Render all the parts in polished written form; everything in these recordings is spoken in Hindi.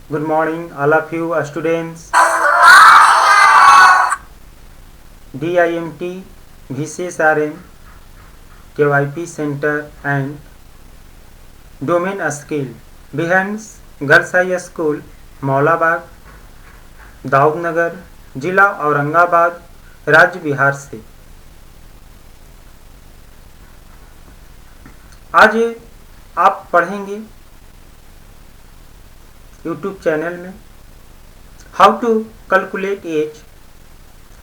Good morning, all of you students. DIMT, VCSRM, KYP Center and Domain Skill, Behance Girls High School, Maulabagh, Daudnagar, जिला औरंगाबाद, राज्य बिहार से। आज आप पढ़ेंगे YouTube चैनल में how to calculate age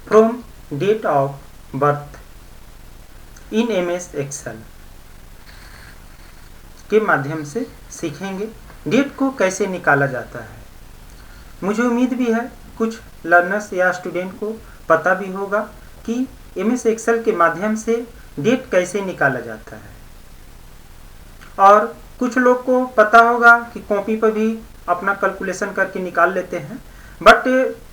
from date of birth in MS Excel के माध्यम से सीखेंगे डेट को कैसे निकाला जाता है। मुझे उम्मीद भी है कुछ लर्नर्स या स्टूडेंट को पता भी होगा कि MS एक्सेल के माध्यम से डेट कैसे निकाला जाता है, और कुछ लोग को पता होगा कि कॉपी पर भी अपना कैलकुलेशन करके निकाल लेते हैं। बट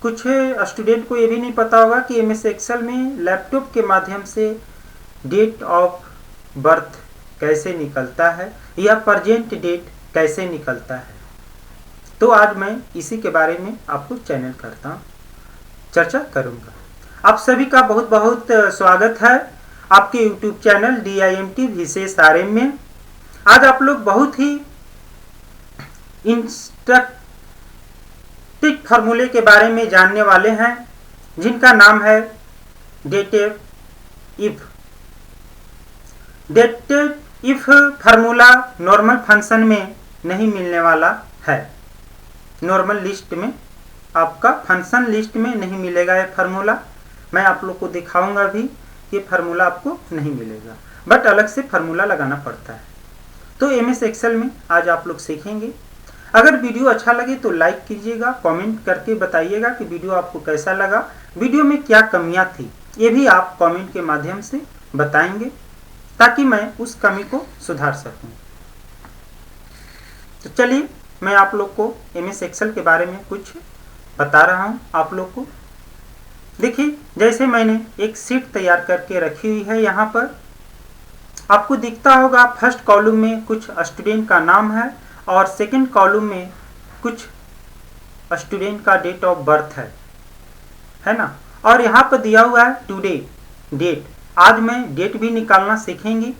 कुछ स्टूडेंट को ये भी नहीं पता होगा कि MS एक्सेल में लैपटॉप के माध्यम से डेट ऑफ बर्थ कैसे निकलता है या प्रेजेंट डेट कैसे निकलता है। तो आज मैं इसी के बारे में आपको चैनल करता हूँ, चर्चा करूँगा। आप सभी का बहुत बहुत स्वागत है आपके YouTube चैनल DIMT VCSRM में। आज आप लोग बहुत ही इंस्ट्रक्टिव फार्मूले के बारे में जानने वाले हैं, जिनका नाम है dated if. Dated if formula normal function में नहीं मिलने वाला है, नॉर्मल लिस्ट में, आपका फंक्शन लिस्ट में नहीं मिलेगा ये फार्मूला। मैं आप लोग को दिखाऊंगा भी, ये फार्मूला आपको नहीं मिलेगा, बट अलग से फार्मूला लगाना पड़ता है। तो MS एक्सेल में आज आप लोग सीखेंगे। अगर वीडियो अच्छा लगे तो लाइक कीजिएगा, कमेंट करके बताइएगा कि वीडियो आपको कैसा लगा, वीडियो में क्या कमियां थी, ये भी आप कमेंट के माध्यम से बताएंगे ताकि मैं उस कमी को सुधार सकूं। तो चलिए मैं आप लोग को MS एक्सेल के बारे में कुछ बता रहा हूं। आप लोग को देखिए, जैसे मैंने एक शीट तैयार करके रखी हुई है, यहाँ पर आपको दिखता होगा फर्स्ट कॉलम में कुछ स्टूडेंट का नाम है और सेकंड कॉलम में कुछ स्टूडेंट का डेट ऑफ बर्थ है ना। और यहाँ पर दिया हुआ है टुडे डेट। आज मैं डेट भी निकालना सीखेंगे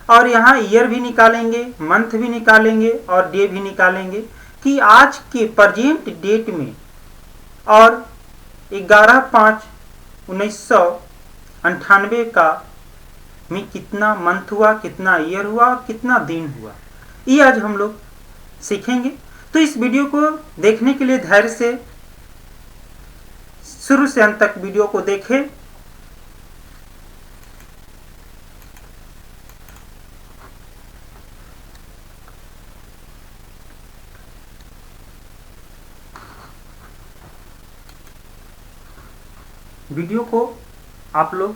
और यहाँ ईयर भी निकालेंगे, मंथ भी निकालेंगे और डे भी निकालेंगे कि आज के प्रेजेंट डेट में और 11/5/1998 का में कितना मंथ हुआ, कितना ईयर हुआ, कितना दिन हुआ, ये आज हम लोग सीखेंगे। तो इस वीडियो को देखने के लिए धैर्य से शुरू से अंत तक वीडियो को देखें। वीडियो को आप लोग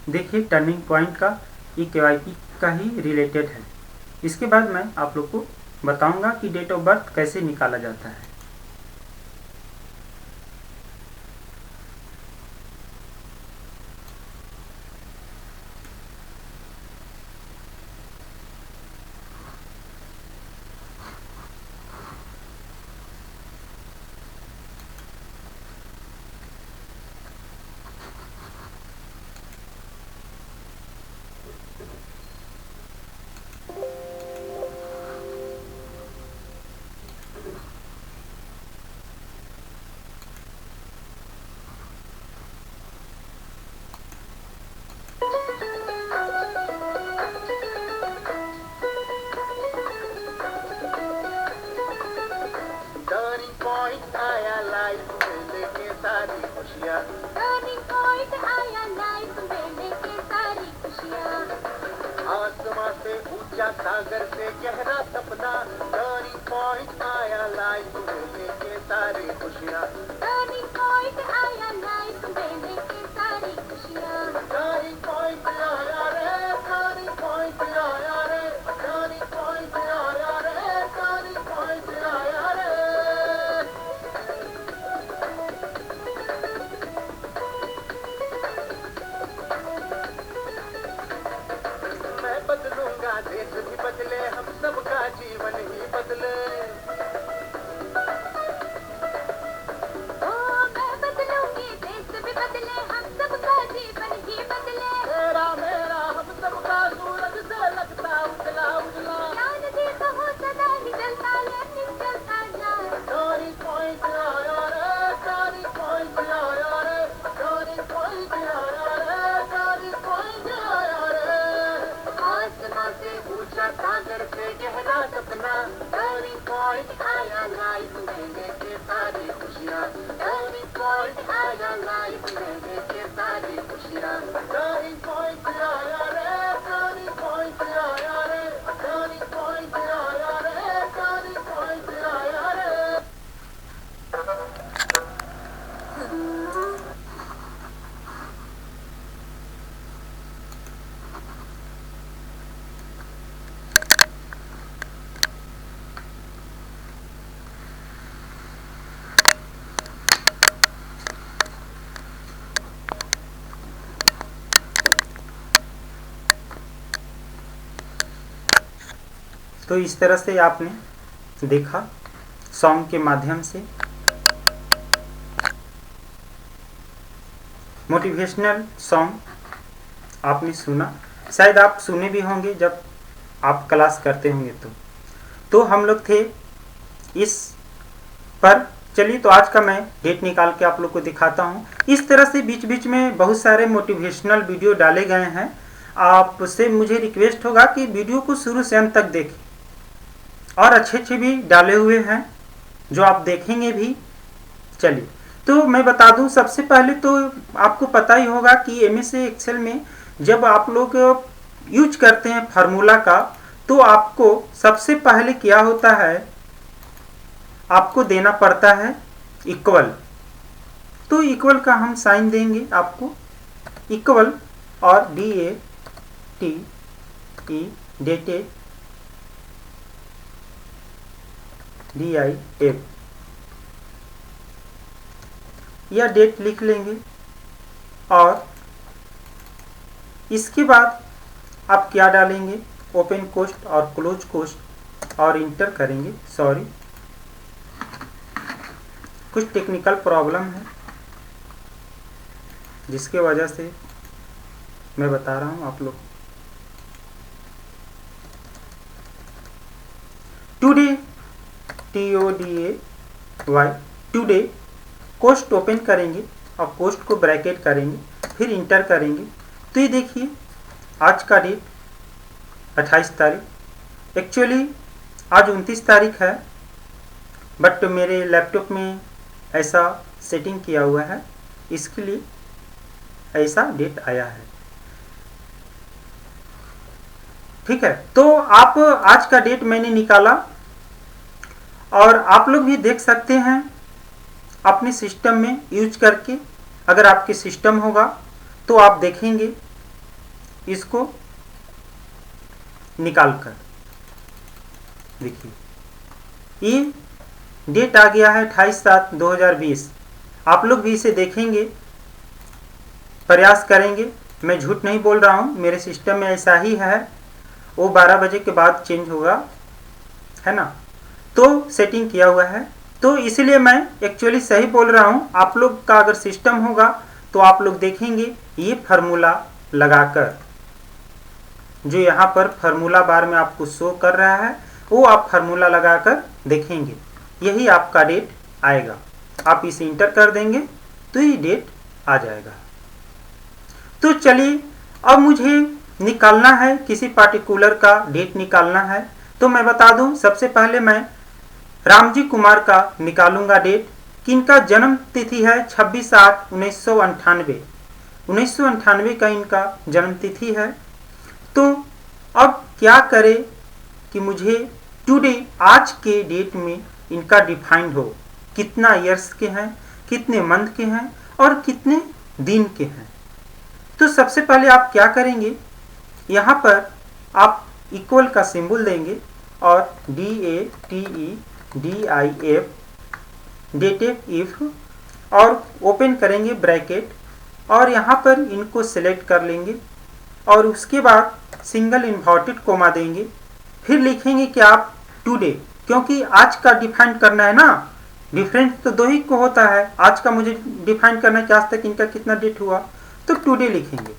देखिए, टर्निंग पॉइंट का KYP का ही रिलेटेड है। इसके बाद मैं आप लोग को बताऊंगा कि डेट ऑफ बर्थ कैसे निकाला जाता है। सागर से गहरा सपना, टर्निंग पॉइंट आया लाइफ में लेके सारी खुशियाँ। टर्निंग पॉइंट आया लाइफ में लेके सारी खुशियाँ। टर्निंग पॉइंट आया रे, टर्निंग पॉइंट आया रे, टर्निंग पॉइंट आया रे, टर्निंग पॉइंट आया रे। मैं बदलूंगा, देश भी बदले, हम सबका जीवन ही बदले। पॉइंट आया लाइफ में लेके सारी खुशियाँ, टर्निंग पॉइंट आया लाइफ में लेके सारी खुशियाँ, टर्निंग पॉइंट आया रे, टर्निंग पॉइंट आया रे, टर्निंग पॉइंट आया रे, टर्निंग पॉइंट आया रे। तो इस तरह से आपने देखा सॉन्ग के माध्यम से मोटिवेशनल सॉन्ग आपने सुना, शायद आप सुने भी होंगे जब आप क्लास करते होंगे। तो हम लोग थे इस पर। चलिए, तो आज का मैं डेट निकाल के आप लोग को दिखाता हूँ। इस तरह से बीच बीच में बहुत सारे मोटिवेशनल वीडियो डाले गए हैं। आपसे मुझे रिक्वेस्ट होगा कि वीडियो को शुरू से अंत तक देखें, और अच्छे अच्छे भी डाले हुए हैं जो आप देखेंगे भी। चलिए, तो मैं बता दूं, सबसे पहले तो आपको पता ही होगा कि एमएस एक्सेल में जब आप लोग यूज करते हैं फार्मूला का, तो आपको सबसे पहले क्या होता है, आपको देना पड़ता है इक्वल। तो इक्वल का हम साइन देंगे आपको, इक्वल और DATE डेटेड DIF या डेट लिख लेंगे। और इसके बाद आप क्या डालेंगे, ओपन कोस्ट और क्लोज कोस्ट, और इंटर करेंगे। सॉरी, कुछ टेक्निकल प्रॉब्लम है जिसके वजह से मैं बता रहा हूं आप लोग। Today TODAY today cost open करेंगे और कोस्ट को ब्रैकेट करेंगे, फिर इंटर करेंगे। तो ये देखिए, आज का डेट 28 तारीख, एक्चुअली आज 29 तारीख है, बट मेरे लैपटॉप में ऐसा सेटिंग किया हुआ है, इसके लिए ऐसा डेट आया है। ठीक है, तो आप आज का डेट मैंने निकाला, और आप लोग भी देख सकते हैं अपने सिस्टम में यूज करके। अगर आपके सिस्टम होगा तो आप देखेंगे इसको निकाल कर। देखिए, ये डेट आ गया है 28/7/2020। आप लोग भी इसे देखेंगे, प्रयास करेंगे। मैं झूठ नहीं बोल रहा हूँ, मेरे सिस्टम में ऐसा ही है। वो 12 बजे के बाद चेंज होगा, है ना, तो सेटिंग किया हुआ है, तो इसलिए मैं एक्चुअली सही बोल रहा हूँ। आप लोग का अगर सिस्टम होगा तो आप लोग देखेंगे ये फार्मूला लगाकर, जो यहाँ पर फार्मूला बार में आपको शो कर रहा है, वो आप फार्मूला लगाकर देखेंगे, यही आपका डेट आएगा। आप इसे इंटर कर देंगे तो ये डेट आ जाएगा। तो चलिए, अब मुझे निकालना है किसी पार्टिकुलर का डेट निकालना है। तो मैं बता दूं, सबसे पहले मैं रामजी कुमार का निकालूंगा डेट, कि इनका जन्म तिथि है 26/8/1998। 1998 का इनका जन्म तिथि है। तो अब क्या करें कि मुझे टुडे, आज के डेट में इनका डिफाइंड हो, कितना ईयर्स के हैं, कितने मंथ के हैं और कितने दिन के हैं। तो सबसे पहले आप क्या करेंगे, यहाँ पर आप इक्वल का सिंबल देंगे और DATE डेटेड इफ, और ओपन करेंगे ब्रैकेट, और यहाँ पर इनको सिलेक्ट कर लेंगे, और उसके बाद सिंगल इन्वर्टेड कोमा देंगे। फिर लिखेंगे कि आप टुडे, क्योंकि आज का डिफाइन करना है ना, डिफरेंस तो दो ही को होता है। आज का मुझे डिफाइन करना है कि आज तक इनका कितना डेट हुआ, तो टुडे लिखेंगे।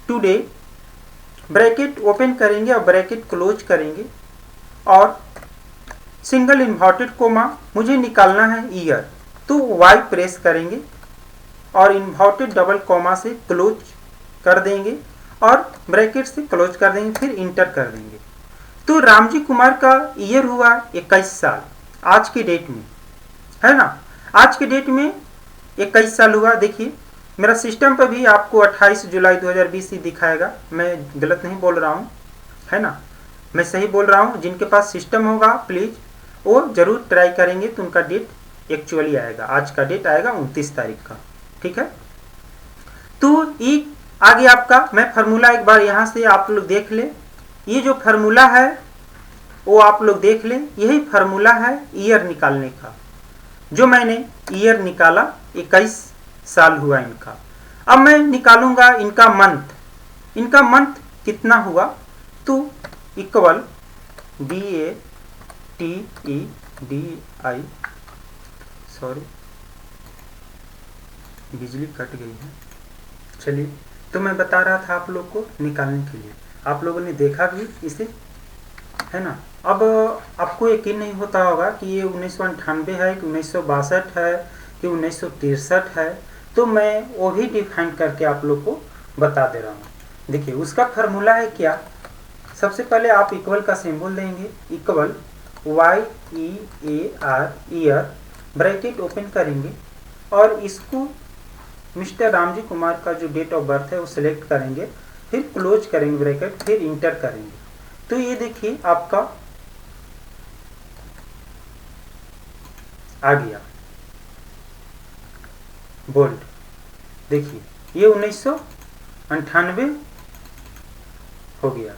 टुडे ब्रैकेट ओपन करेंगे और ब्रैकेट क्लोज करेंगे, और सिंगल इन्वर्टेड कोमा मुझे निकालना है ईयर, तो Y प्रेस करेंगे और इन्वर्टेड डबल कोमा से क्लोज कर देंगे और ब्रैकेट से क्लोज कर देंगे, फिर इंटर कर देंगे। तो रामजी कुमार का ईयर हुआ 21 साल आज की डेट में, है ना। आज की डेट में 21 साल हुआ। देखिए मेरा सिस्टम पर भी आपको 28 जुलाई 2020 ही दिखाएगा, मैं गलत नहीं बोल रहा हूँ, है ना, मैं सही बोल रहा हूँ। जिनके पास सिस्टम होगा प्लीज़ वो ज़रूर ट्राई करेंगे तो उनका डेट एक्चुअली आएगा। आज का डेट आएगा 29 तारीख का, ठीक है। तो ये आगे आपका मैं फार्मूला एक बार यहाँ से आप लोग देख ले। ये जो फार्मूला है वो आप लोग देख ले, यही फार्मूला है ईयर निकालने का। जो मैंने ईयर निकाला 21 साल हुआ इनका। अब मैं निकालूंगा इनका मंथ। इनका मंथ कितना हुआ तो इक्वल DATEDI, सॉरी बिजली कट गई है। चलिए तो मैं बता रहा था आप लोग को निकालने के लिए, आप लोगों ने देखा भी इसे, है ना। अब आपको यकीन नहीं होता होगा कि ये 1998 है कि 1962 है कि 1963 है, तो मैं वो भी डिफाइन करके आप लोग को बता दे रहा हूँ। देखिए उसका फार्मूला है क्या। सबसे पहले आप इक्वल का सिंबल देंगे, equal YEAR year, bracket open करेंगे और इसको मिस्टर रामजी कुमार का जो डेट ऑफ बर्थ है वो सिलेक्ट करेंगे, फिर क्लोज करेंगे ब्रैकेट, फिर इंटर करेंगे। तो ये देखिए आपका आ गया बोल्ड। देखिए ये 1998 हो गया।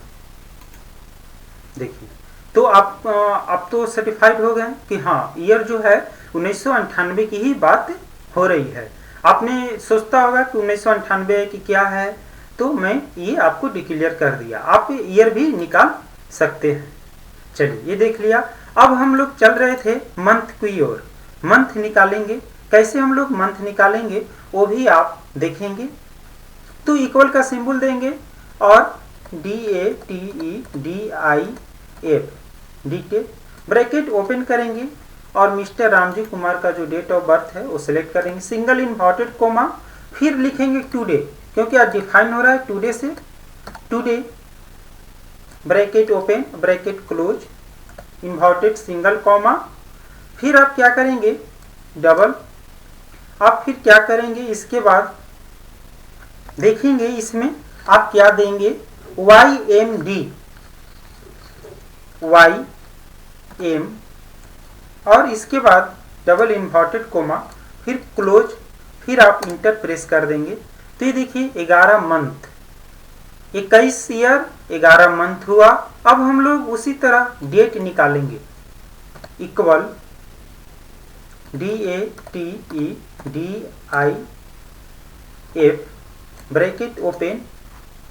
देखिए तो आप तो सर्टिफाइड हो गए कि हाँ ईयर जो है 1998 की ही बात हो रही है। आपने सोचता होगा कि 1998 की क्या है, तो मैं ये आपको डिक्लेयर कर दिया, आप ईयर भी निकाल सकते हैं। चलिए ये देख लिया। अब हम लोग चल रहे थे मंथ की ओर। मंथ निकालेंगे, कैसे हम लोग मंथ निकालेंगे वो भी आप देखेंगे। तो इक्वल का सिंबल देंगे और DATEDIF डिटेल ब्रैकेट ओपन करेंगे और मिस्टर रामजी कुमार का जो डेट ऑफ बर्थ है वो सिलेक्ट करेंगे, सिंगल इन्वर्टेड कोमा, फिर लिखेंगे टुडे, क्योंकि आज डिफाइन हो रहा है टुडे से। Today bracket open bracket close inverted single comma, फिर आप क्या करेंगे डबल। आप फिर क्या करेंगे इसके बाद देखेंगे इसमें आप क्या देंगे YMD YM और इसके बाद डबल इन्वर्टेड कोमा, फिर क्लोज, फिर आप इंटर प्रेस कर देंगे। तो ये देखिए 11 मंथ, 21 ईयर 11 मंथ हुआ। अब हम लोग उसी तरह डेट निकालेंगे, इक्वल DATEDIF ब्रैकेट ओपन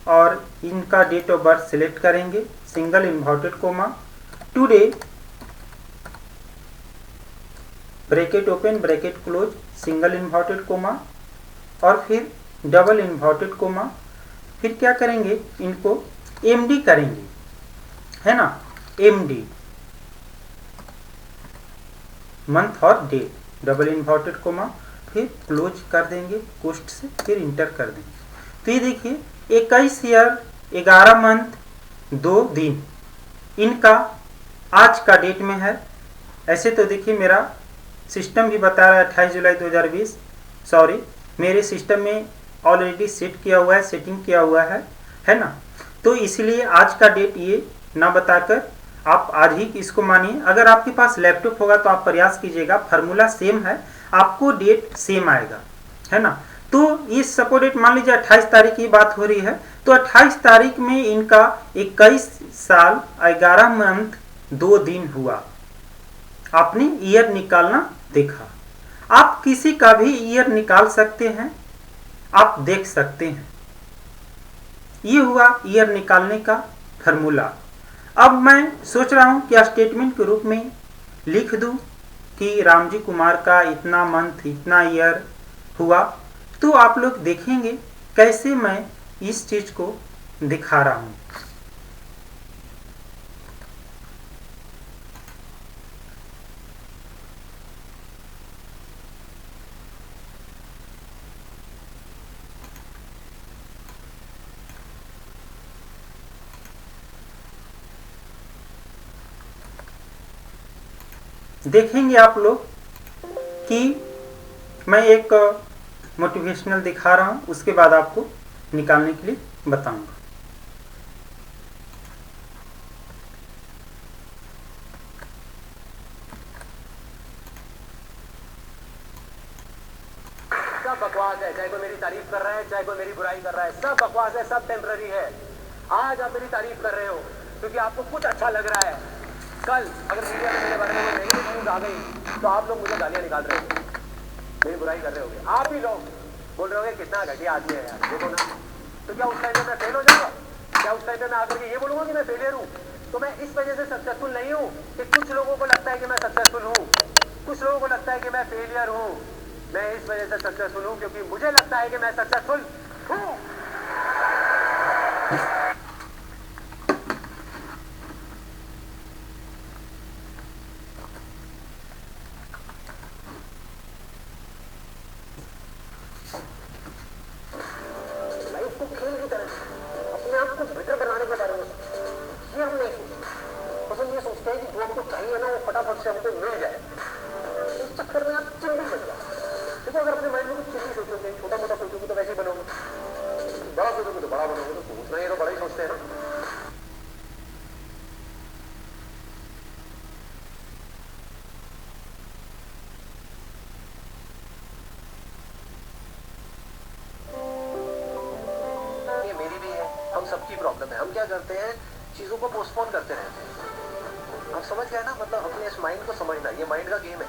और इनका डेट ऑफ बर्थ सिलेक्ट करेंगे, single inverted coma, today bracket open bracket close single inverted coma और फिर डबल इन्वर्टेड कोमा, फिर क्या करेंगे इनको MD करेंगे, है ना, MD मंथ और डेट, डबल इन्वर्टेड कोमा, फिर क्लोज कर देंगे कोष्ठ से, फिर इंटर कर देंगे। तो ये देखिए 21 ईयर 11 मंथ 2 दिन इनका आज का डेट में है। ऐसे तो देखिए मेरा सिस्टम भी बता रहा है 28 जुलाई 2020, सॉरी मेरे सिस्टम में ऑलरेडी सेट किया हुआ है, सेटिंग किया हुआ है ना। तो इसलिए आज का डेट ये ना बताकर आप आज ही इसको मानिए। अगर आपके पास लैपटॉप होगा तो आप प्रयास कीजिएगा, फार्मूला सेम है, आपको डेट सेम आएगा, है ना। तो इस सपोज डेट मान लीजिए 28 तारीख की बात हो रही है, तो 28 तारीख में इनका 21 साल 11 मंथ 2 दिन हुआ। आपने ईयर निकालना देखा, आप किसी का भी ईयर निकाल सकते हैं, आप देख सकते हैं। ये हुआ ईयर निकालने का फार्मूला। अब मैं सोच रहा हूं कि स्टेटमेंट के रूप में लिख दूं कि रामजी कुमार का इतना मंथ इतना ईयर हुआ। तो आप लोग देखेंगे कैसे मैं इस चीज को दिखा रहा हूं। देखेंगे आप लोग कि मैं एक मोटिवेशनल दिखा रहा हूँ, उसके बाद आपको निकालने के लिए बताऊंगा। सब बकवास है, चाहे कोई मेरी तारीफ कर रहा है चाहे कोई मेरी बुराई कर रहा है, सब बकवास है, सब टेम्पररी है। आज आप मेरी तारीफ कर रहे हो क्योंकि आपको कुछ अच्छा लग रहा है। कल अगर मीडिया में मेरे बारे में कोई नेगेटिव न्यूज आ गई तो आप लोग मुझे गालियां निकाल रहे हो, मेरी बुराई कर रहे होगे। आप ही लोग बोल रहे होगे कितना घटिया आदमी है यार, देखो ना। तो क्या उस टाइम पे मैं फेल हो जाऊंगा? क्या उस टाइम पे मैं आकर के ये बोलूंगा कि मैं फेलियर हूँ? तो मैं इस वजह से सक्सेसफुल नहीं हूँ कि कुछ लोगों को लगता है कि मैं सक्सेसफुल हूँ, कुछ लोगों को लगता है कि मैं फेलियर हूँ। मैं इस वजह से सक्सेसफुल हूँ क्योंकि मुझे लगता है कि मैं सक्सेसफुल हूँ। लाइफ को खेल की तरह अपने आप को बेटर बनाने के बारे में ये हम नहीं सोचते। बस हम ये सोचते हैं कि जो हमको चाहिए ना वो फटाफट से हमको मिल जाए। इस चक्कर में आप चिंतित बन जाओ। देखो अगर अपने माइंड में कुछ चिंतित सोचोगे, छोटा मोटा सोचोगे तो वैसे ही बनोगे, बड़ा सोचोगे तो बड़ा बनोगे। तो सोचना ही तो बड़ा ही सोचते हैं ना। ये मेरी भी है, हम सबकी प्रॉब्लम है। हम क्या करते हैं, चीजों को पोस्टपोन करते रहते हैं। आप समझ गए ना? मतलब अपने इस माइंड को समझना, ये माइंड का गेम है।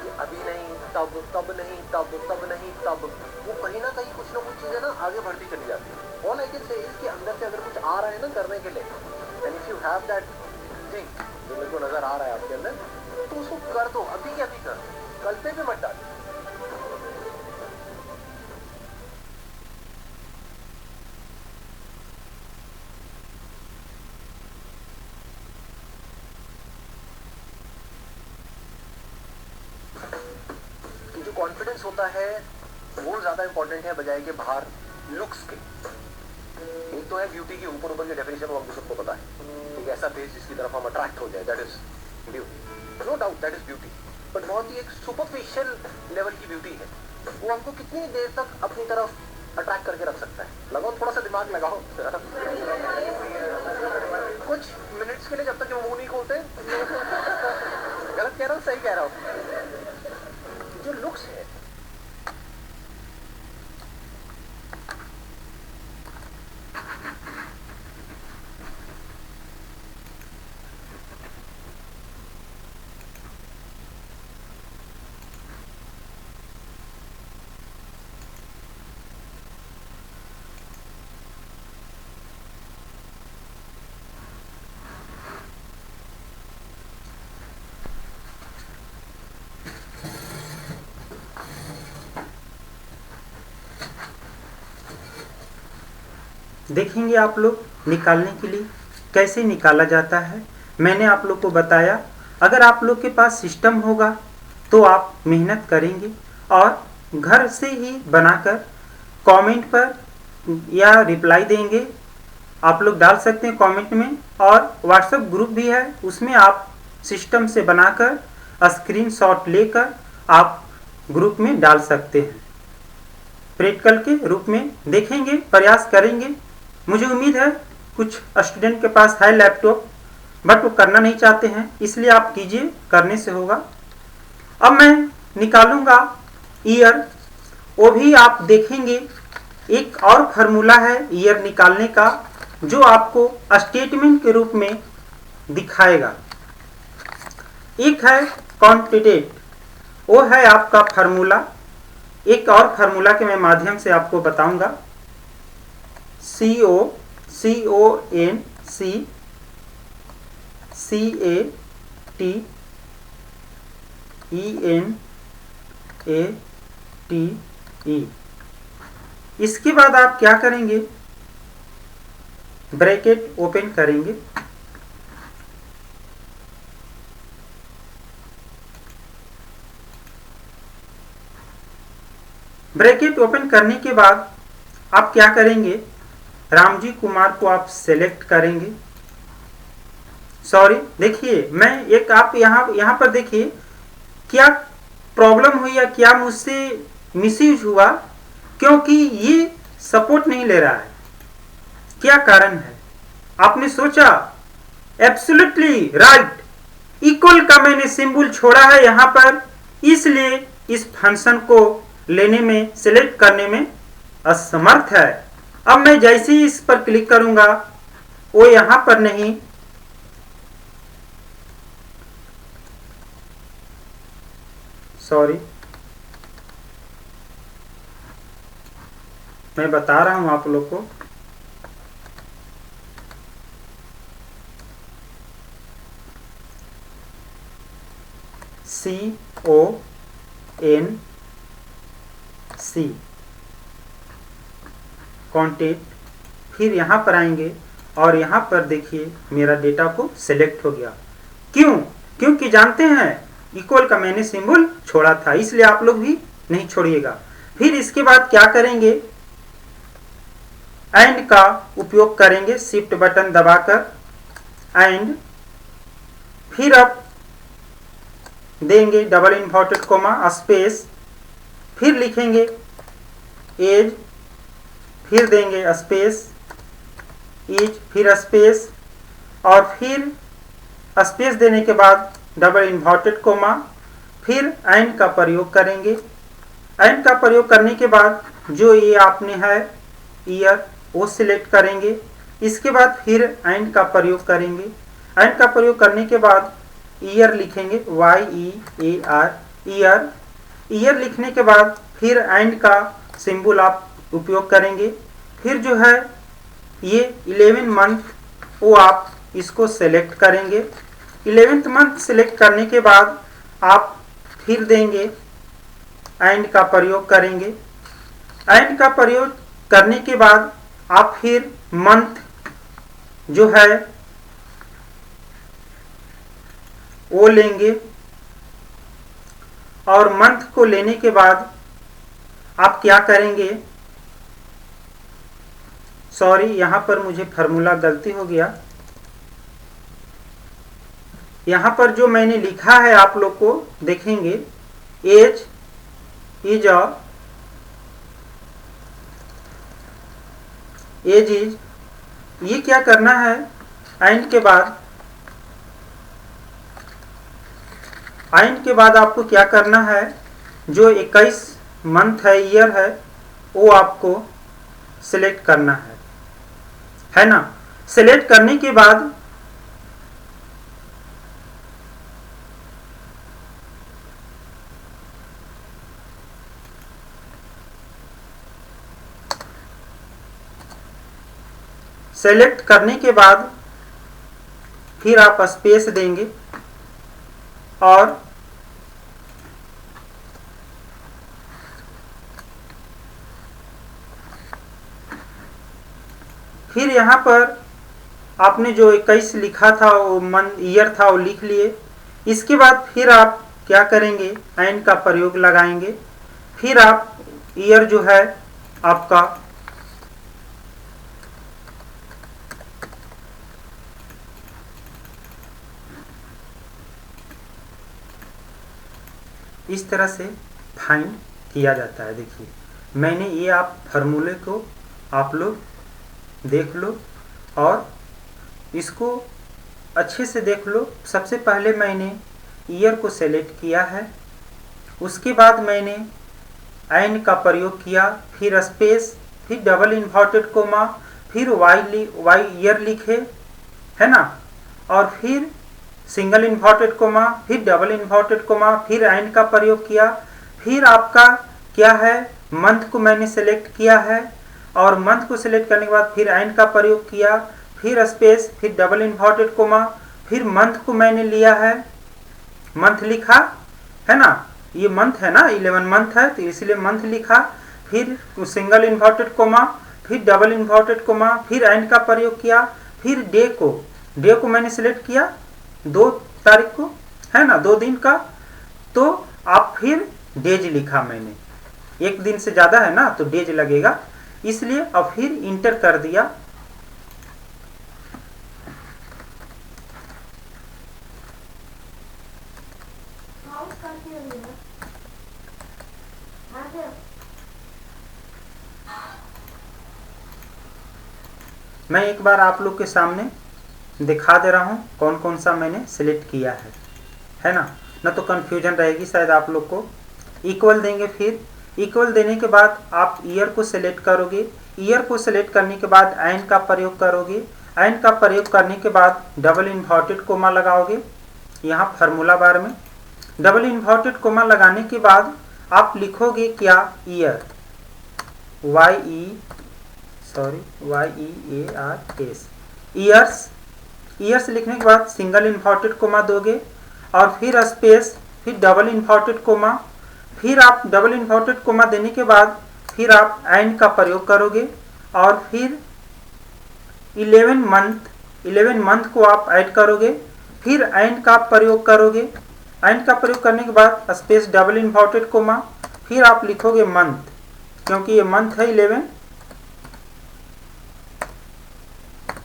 ये अभी नहीं तब, तब नहीं तब, तब नहीं तब, वो कहीं ना कहीं कुछ ना कुछ चीजें ना आगे बढ़ती चली जाती है। ऑल आई कैन से इसके अंदर से अगर कुछ आ रहा है ना करने के लिए, and if you have that thing जो मेरे को नजर आ रहा है आपके अंदर, तो उसको कर दो, अभी के अभी कर, कल पे भी मत डाल। जो कॉन्फिडेंस होता है वो ज्यादा इंपॉर्टेंट है बजाय के बाहर लुक्स के। एक तो है ब्यूटी की ऊपर ऊपर की डेफिनेशन, वो हमको सबको पता है। एक ऐसा फेस जिसकी तरफ हम अट्रैक्ट हो जाए, that is beauty, no doubt that is beauty. But बहुत ही एक सुपरफिशियल लेवल की ब्यूटी है, वो हमको कितनी देर तक अपनी तरफ अट्रैक्ट करके रख सकता है। लगाओ थोड़ा सा दिमाग लगाओ कुछ मिनट्स के लिए, जब तक वो मुंह नहीं खोलते। गलत कह रहा हूँ सही कह रहा हूँ? जो लुक्स है, देखेंगे आप लोग निकालने के लिए कैसे निकाला जाता है। मैंने आप लोग को बताया, अगर आप लोग के पास सिस्टम होगा तो आप मेहनत करेंगे और घर से ही बनाकर कमेंट पर या रिप्लाई देंगे। आप लोग डाल सकते हैं कमेंट में, और व्हाट्सएप ग्रुप भी है, उसमें आप सिस्टम से बनाकर स्क्रीनशॉट लेकर आप ग्रुप में डाल सकते हैं। प्रैक्टिकल के रूप में देखेंगे, प्रयास करेंगे। मुझे उम्मीद है कुछ स्टूडेंट के पास है लैपटॉप, बट वो करना नहीं चाहते हैं, इसलिए आप कीजिए, करने से होगा। अब मैं निकालूंगा ईयर, वो भी आप देखेंगे। एक और फार्मूला है ईयर निकालने का जो आपको स्टेटमेंट के रूप में दिखाएगा। एक है क्वांटिटेट, वो है आपका फार्मूला। एक और फार्मूला के मैं माध्यम से आपको बताऊंगा। CONCATENATE। इसके बाद आप क्या करेंगे, ब्रैकेट ओपन करेंगे। ब्रैकेट ओपन करने के बाद आप क्या करेंगे, रामजी कुमार को आप सेलेक्ट करेंगे। सॉरी, देखिए मैं एक, आप यहाँ पर देखिए क्या प्रॉब्लम हुई या क्या मुझसे मिसयूज हुआ, क्योंकि ये सपोर्ट नहीं ले रहा है। क्या कारण है? आपने सोचा एब्सोल्युटली राइट, इक्वल का मैंने सिंबल छोड़ा है यहाँ पर, इसलिए इस फंक्शन को लेने में, सिलेक्ट करने में असमर्थ है। अब मैं जैसे ही इस पर क्लिक करूंगा वो यहाँ पर नहीं, सॉरी मैं बता रहा हूं आप लोग को, CONC कॉन्टेक्ट, फिर यहाँ पर आएंगे और यहाँ पर देखिए मेरा डेटा को सिलेक्ट हो गया। क्यों? क्योंकि जानते हैं इक्वल का मैंने सिंबल छोड़ा था, इसलिए आप लोग भी नहीं छोड़िएगा। फिर इसके बाद क्या करेंगे, एंड का उपयोग करेंगे, शिफ्ट बटन दबाकर एंड, फिर अब देंगे डबल इन्वर्टेड कोमा स्पेस, फिर लिखेंगे एज, फिर देंगे स्पेस इज, फिर स्पेस, और फिर स्पेस देने के बाद डबल इन्वर्टेड कोमा, फिर एंड का प्रयोग करेंगे। एंड का प्रयोग करने के बाद जो ये आपने है ईयर वो सिलेक्ट करेंगे। इसके बाद फिर एंड का प्रयोग करेंगे। एंड का प्रयोग करने के बाद ईयर लिखेंगे, YEAR ईयर। ईयर लिखने के बाद फिर एंड का सिंबल आप उपयोग करेंगे। फिर जो है ये 11 मंथ वो आप इसको सेलेक्ट करेंगे। 11th मंथ सेलेक्ट करने के बाद आप फिर देंगे एंड का प्रयोग करेंगे। एंड का प्रयोग करने के बाद आप फिर मंथ जो है वो लेंगे, और मंथ को लेने के बाद आप क्या करेंगे, सॉरी यहाँ पर मुझे फार्मूला गलती हो गया। यहाँ पर जो मैंने लिखा है आप लोग को देखेंगे, एज इज एज इज, ये क्या करना है, एंड के बाद आपको क्या करना है, जो 21 मंथ है, ईयर है, वो आपको सिलेक्ट करना है ना। सिलेक्ट करने के बाद फिर आप स्पेस देंगे और फिर यहाँ पर आपने जो 21 लिखा था वो मंथ ईयर था वो लिख लिए। इसके बाद फिर आप क्या करेंगे, एंड का प्रयोग लगाएंगे। फिर आप ईयर जो है आपका इस तरह से फाइंड किया जाता है। देखिए मैंने ये, आप फार्मूले को आप लोग देख लो और इसको अच्छे से देख लो। सबसे पहले मैंने ईयर को सेलेक्ट किया है, उसके बाद मैंने एंड का प्रयोग किया, फिर स्पेस, फिर डबल इन्वर्टेड कोमा, फिर वाई ईयर लिखे, है ना, और फिर सिंगल इन्वर्टेड कोमा, फिर डबल इन्वर्टेड कोमा, फिर एंड का प्रयोग किया। फिर आपका क्या है, मंथ को मैंने सेलेक्ट किया है, और मंथ को सिलेक्ट करने के बाद फिर एंड का प्रयोग किया, फिर स्पेस, फिर डबल इन्वर्टेड कोमा, फिर मंथ को मैंने लिया है, मंथ लिखा है ना, ये मंथ है ना, 11 मंथ है तो इसलिए मंथ लिखा, फिर सिंगल इन्वर्टेड कोमा, फिर डबल इन्वर्टेड कोमा, फिर एंड का प्रयोग किया, फिर डे को मैंने सिलेक्ट किया 2 तारीख को, है ना, 2 दिन का, तो आप फिर डेज लिखा मैंने, 1 दिन से ज़्यादा है ना तो डेज लगेगा, इसलिए अब फिर इंटर कर दिया। मैं एक बार आप लोग के सामने दिखा दे रहा हूँ कौन कौन सा मैंने सिलेक्ट किया है ना, न तो कन्फ्यूजन रहेगी शायद आप लोग को। इक्वल देंगे, फिर इक्वल देने के बाद आप ईयर को सिलेक्ट करोगे, ईयर को सिलेक्ट करने के बाद एंड का प्रयोग करोगे, एंड का प्रयोग करने के बाद डबल इन्वर्टेड कोमा लगाओगे यहाँ फार्मूला बार में। डबल इन्वर्टेड कोमा लगाने के बाद आप लिखोगे क्या, ईयर, YEARS, ईयर्स। ईयर्स लिखने के बाद सिंगल इन्वर्टेड कोमा दोगे और फिर स्पेस, फिर डबल इन्वर्टेड कोमा, फिर आप डबल इन्वर्टेड कोमा देने के बाद फिर आप एंड का प्रयोग करोगे और फिर 11 मंथ को आप ऐड करोगे, फिर एंड का प्रयोग करोगे। एंड का प्रयोग करने के बाद स्पेस डबल इन्वर्टेड कोमा, फिर आप लिखोगे मंथ, क्योंकि ये मंथ है 11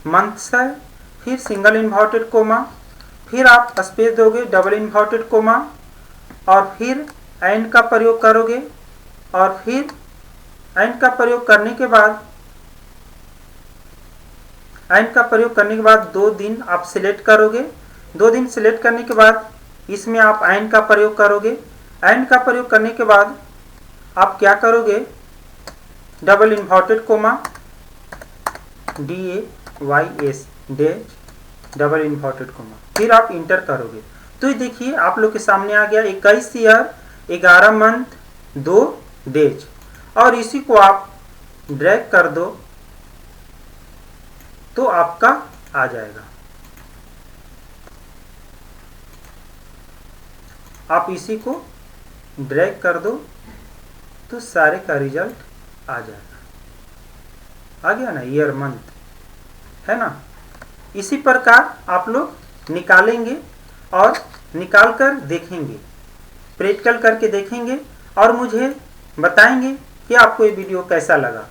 मंथ्स है, फिर सिंगल इन्वर्टेड कोमा, फिर आप स्पेस दोगे डबल इन्वर्टेड कोमा और फिर एंड का प्रयोग करोगे और फिर एंड का प्रयोग करने के बाद 2 दिन आप सिलेक्ट करोगे। 2 दिन सिलेक्ट करने के बाद इसमें आप एंड का प्रयोग करोगे। एंड का प्रयोग करने के बाद आप क्या करोगे, double inverted coma DAYS days double inverted coma, फिर आप इंटर करोगे। तो ये देखिए आप लोग के सामने आ गया 21 ईयर 11 मंथ 2 डेज, और इसी को आप ड्रैग कर दो तो आपका आ जाएगा। आप इसी को ड्रैग कर दो तो सारे का रिजल्ट आ जाएगा। आ गया ना, ईयर मंथ, है ना। इसी प्रकार आप लोग निकालेंगे और निकाल कर देखेंगे, प्रैक्टिकल करके देखेंगे और मुझे बताएंगे कि आपको ये वीडियो कैसा लगा।